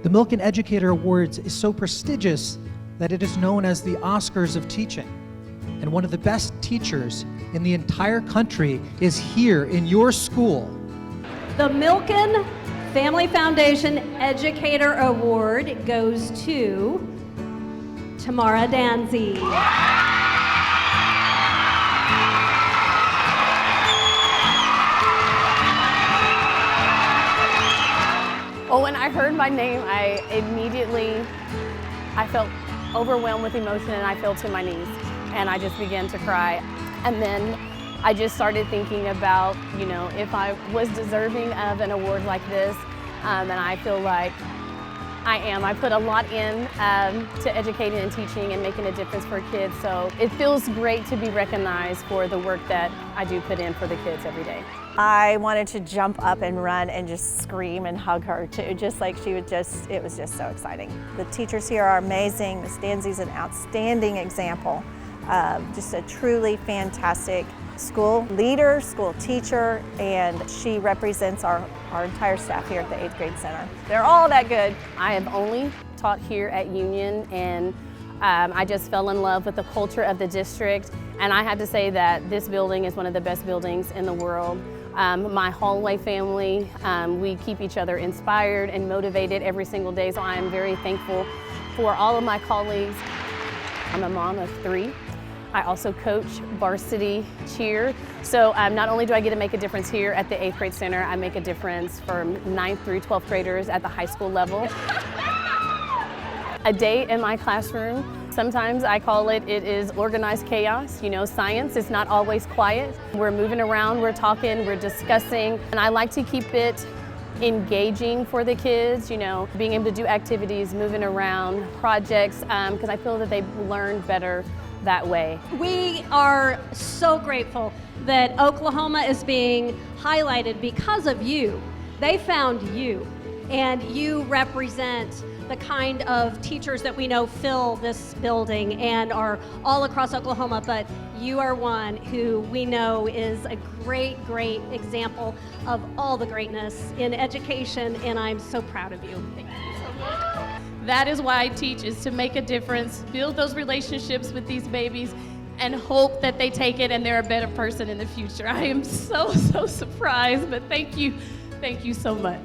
The Milken Educator Awards is so prestigious that it is known as the Oscars of teaching. And one of the best teachers in the entire country is here in your school. The Milken Family Foundation Educator Award goes to Tamarah Danzy. Well, when I heard my name, I felt overwhelmed with emotion, and I fell to my knees and I just began to cry. And then I just started thinking about, if I was deserving of an award like this, and I feel like I am. I put a lot in to educating and teaching and making a difference for kids, so it feels great to be recognized for the work that I do put in for the kids every day. I wanted to jump up and run and just scream and hug her too, just like it was just so exciting. The teachers here are amazing. Ms. Danzy's an outstanding example of just a truly fantastic school leader, school teacher, and she represents our entire staff here at the 8th grade center. They're all that good. I have only taught here at Union, and I just fell in love with the culture of the district, and I have to say that this building is one of the best buildings in the world. My hallway family, we keep each other inspired and motivated every single day, so I am very thankful for all of my colleagues. I'm a mom of 3. I also coach varsity cheer, so not only do I get to make a difference here at the 8th grade center, I make a difference from 9th through 12th graders at the high school level. A day in my classroom, sometimes I call it is organized chaos. Science is not always quiet. We're moving around, we're talking, we're discussing, and I like to keep it engaging for the kids, being able to do activities, moving around, projects, because I feel that they learn better that way. We are so grateful that Oklahoma is being highlighted because of you. They found you, and you represent the kind of teachers that we know fill this building and are all across Oklahoma, but you are one who we know is a great, great example of all the greatness in education, and I'm so proud of you. Thank you so much. That is why I teach, is to make a difference, build those relationships with these babies, and hope that they take it and they're a better person in the future. I am so surprised, but thank you so much.